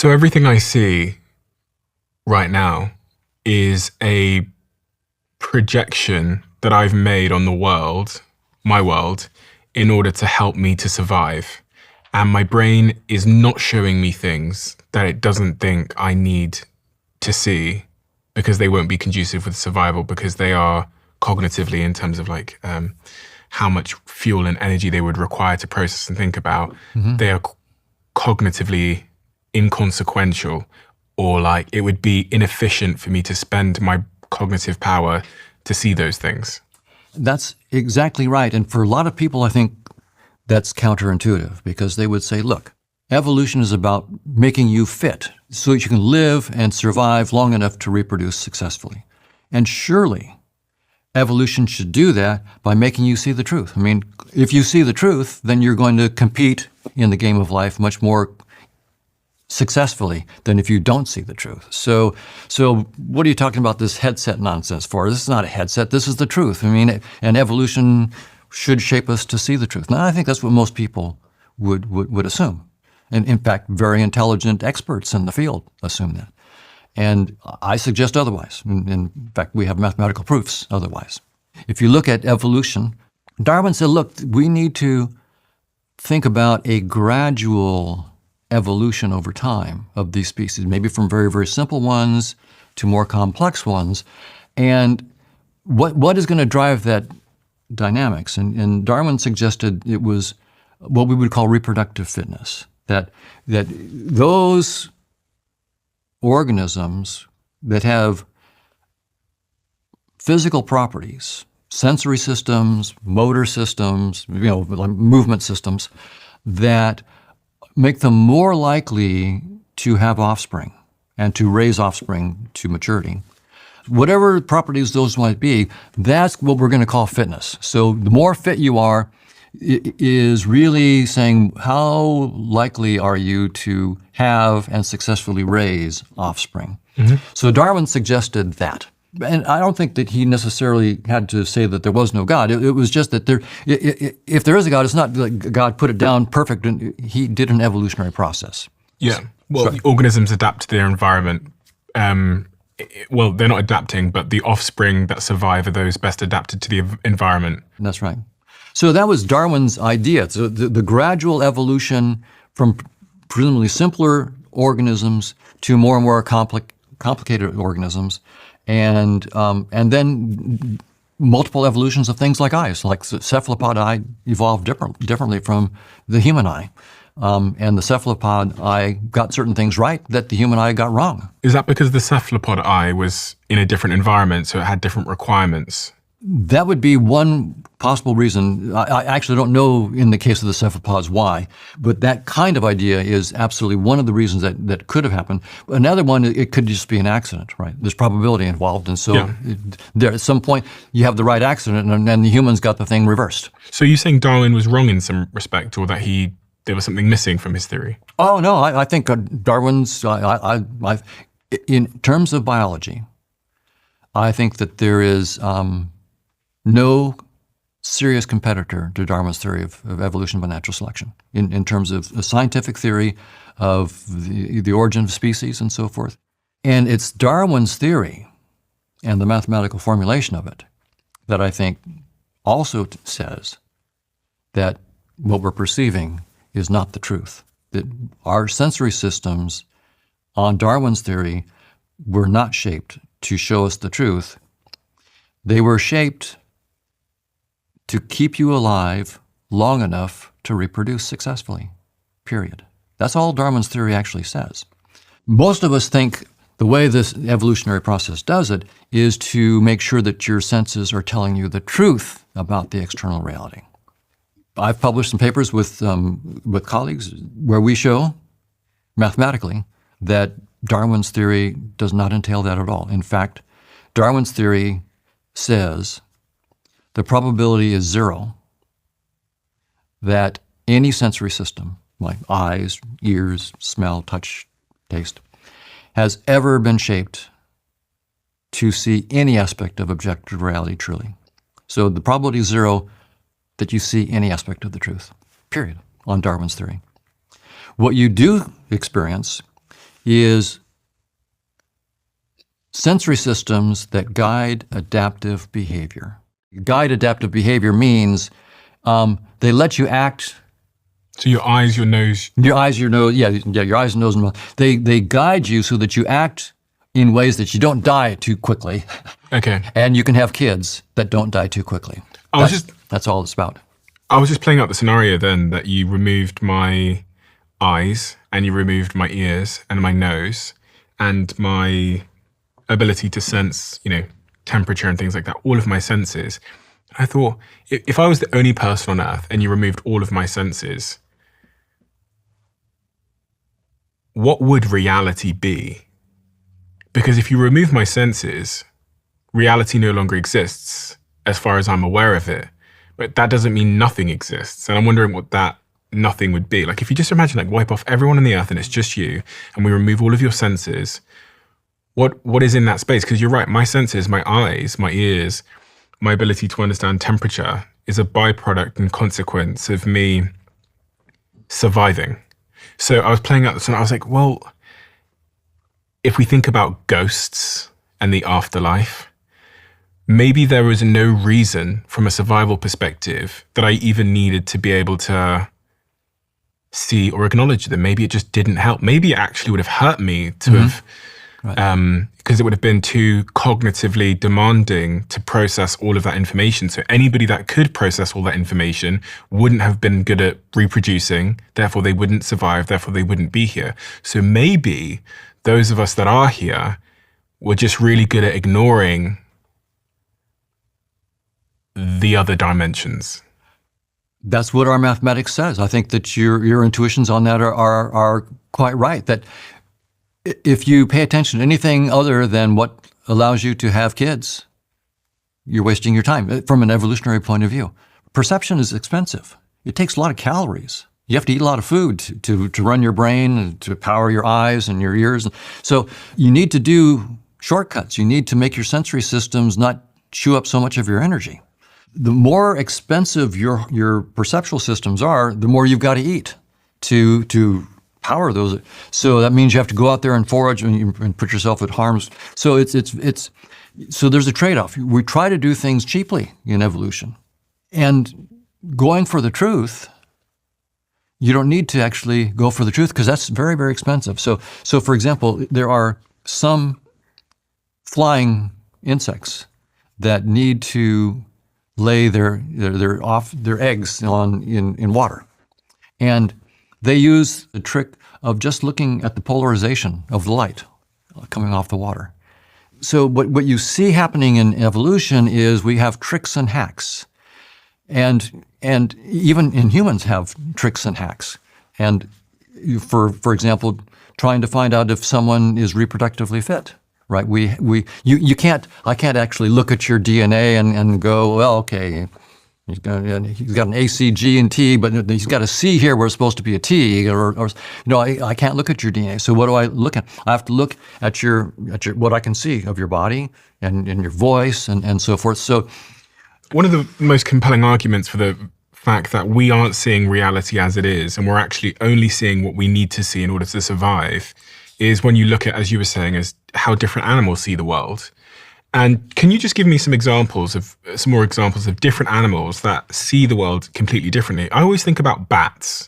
So everything I see right now is a projection that I've made on the world, my world, in order to help me to survive. And my brain is not showing me things that it doesn't think I need to see because they won't be conducive with survival, because they are cognitively, in terms of how much fuel and energy they would require to process and think about, they are cognitively inconsequential, or it would be inefficient for me to spend my cognitive power to see those things. That's exactly right. And for a lot of people, I think that's counterintuitive, because they would say, look, evolution is about making you fit so that you can live and survive long enough to reproduce successfully. And surely evolution should do that by making you see the truth. I mean, if you see the truth, then you're going to compete in the game of life much more successfully than if you don't see the truth. So what are you talking about this headset nonsense for? This is not a headset. This is the truth. I mean, and evolution should shape us to see the truth. Now, I think that's what most people would assume. And in fact, very intelligent experts in the field assume that. And I suggest otherwise. In fact, we have mathematical proofs otherwise. If you look at evolution, Darwin said, look, we need to think about a gradual evolution over time of these species, maybe from very, very simple ones to more complex ones. And what is going to drive that dynamics? And Darwin suggested it was what we would call reproductive fitness, that those organisms that have physical properties, sensory systems, motor systems, like movement systems, that make them more likely to have offspring and to raise offspring to maturity. Whatever properties those might be, that's what we're going to call fitness. So the more fit you are is really saying how likely are you to have and successfully raise offspring. So Darwin suggested that. And I don't think that he necessarily had to say that there was no God. It was just that if there is a God, it's not like God put it down perfect. And he did an evolutionary process. Yeah. Well, organisms adapt to their environment. Well, they're not adapting, but the offspring that survive are those best adapted to the environment. That's right. So that was Darwin's idea. So the gradual evolution from presumably simpler organisms to more and more complicated organisms. And then multiple evolutions of things like eyes, like the cephalopod eye evolved differently from the human eye. And the cephalopod eye got certain things right that the human eye got wrong. Is that because the cephalopod eye was in a different environment, so it had different requirements? That would be one possible reason. I actually don't know in the case of the cephalopods why, but that kind of idea is absolutely one of the reasons that could have happened. Another one, it could just be an accident, right? There's probability involved, and so there at some point you have the right accident, and then the humans got the thing reversed. So you're saying Darwin was wrong in some respect, or that there was something missing from his theory? Oh no, I think Darwin's. In terms of biology, I think that there is no serious competitor to Darwin's theory of evolution by natural selection in terms of a scientific theory of the origin of species and so forth. And it's Darwin's theory and the mathematical formulation of it that I think also says that what we're perceiving is not the truth, that our sensory systems on Darwin's theory were not shaped to show us the truth. They were shaped to keep you alive long enough to reproduce successfully, period. That's all Darwin's theory actually says. Most of us think the way this evolutionary process does it is to make sure that your senses are telling you the truth about the external reality. I've published some papers with colleagues where we show mathematically that Darwin's theory does not entail that at all. In fact, Darwin's theory says the probability is zero that any sensory system, like eyes, ears, smell, touch, taste, has ever been shaped to see any aspect of objective reality truly. So the probability is zero that you see any aspect of the truth, period, on Darwin's theory. What you do experience is sensory systems that guide adaptive behavior. Guide adaptive behavior means they let you act. So your eyes, your nose. Your eyes, your nose, your eyes, nose, and mouth. They guide you so that you act in ways that you don't die too quickly. Okay. And you can have kids that don't die too quickly. That's all it's about. I was just playing out the scenario then that you removed my eyes and you removed my ears and my nose and my ability to sense, temperature and things like that, all of my senses. I thought, if I was the only person on Earth and you removed all of my senses, what would reality be? Because if you remove my senses, reality no longer exists as far as I'm aware of it. But that doesn't mean nothing exists. And I'm wondering what that nothing would be. Like if you just imagine wipe off everyone on the Earth and it's just you and we remove all of your senses, what is in that space? Because you're right, my senses, my eyes, my ears, my ability to understand temperature is a byproduct and consequence of me surviving. So I was playing out this and I was like, well, if we think about ghosts and the afterlife, maybe there was no reason from a survival perspective that I even needed to be able to see or acknowledge them. Maybe it just didn't help. Maybe it actually would have hurt me to have, because it would have been too cognitively demanding to process all of that information. So anybody that could process all that information wouldn't have been good at reproducing, therefore they wouldn't survive, therefore they wouldn't be here. So maybe those of us that are here were just really good at ignoring the other dimensions. That's what our mathematics says. I think that your intuitions on that are quite right. That if you pay attention to anything other than what allows you to have kids, you're wasting your time from an evolutionary point of view. Perception is expensive. It takes a lot of calories. You have to eat a lot of food to run your brain, to power your eyes and your ears. So you need to do shortcuts. You need to make your sensory systems not chew up so much of your energy. The more expensive your perceptual systems are, the more you've got to eat to power those. So that means you have to go out there and forage and put yourself at harm's. So so there's a trade-off. We try to do things cheaply in evolution, and going for the truth, you don't need to actually go for the truth because that's very, very expensive. So for example, there are some flying insects that need to lay their eggs in water, and they use the trick of just looking at the polarization of the light coming off the water. So what you see happening in evolution is we have tricks and hacks, and even in humans have tricks and hacks. And for example, trying to find out if someone is reproductively fit. Right, I can't actually look at your DNA and go, well, okay, he's got an A, C, G, and T, but he's got a C here where it's supposed to be a T, or I can't look at your DNA. So what do I look at? I have to look at your what I can see of your body and your voice and so forth. So one of the most compelling arguments for the fact that we aren't seeing reality as it is, and we're actually only seeing what we need to see in order to survive, is when you look at, as you were saying, as how different animals see the world. And can you just give me some more examples of different animals that see the world completely differently? I always think about bats.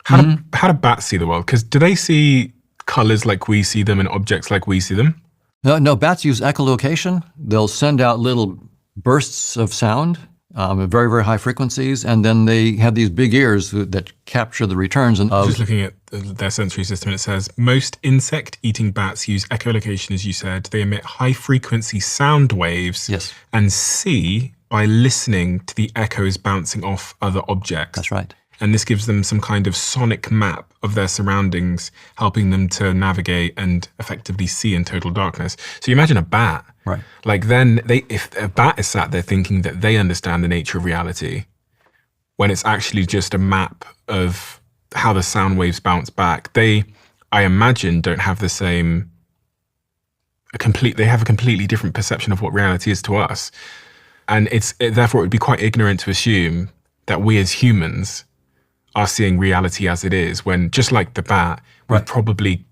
How do bats see the world? Because do they see colors like we see them and objects like we see them? No, bats use echolocation. They'll send out little bursts of sound at very, very high frequencies, and then they have these big ears that capture the returns. Just looking at their sensory system, it says, most insect-eating bats use echolocation, as you said. They emit high-frequency sound waves and see by listening to the echoes bouncing off other objects. That's right. And this gives them some kind of sonic map of their surroundings, helping them to navigate and effectively see in total darkness. So you imagine a bat. Right. Like then, if a bat is sat there thinking that they understand the nature of reality, when it's actually just a map of how the sound waves bounce back, they, I imagine, don't have the same, they have a completely different perception of what reality is to us. And therefore it would be quite ignorant to assume that we as humans are seeing reality as it is, when just like the bat, we've probably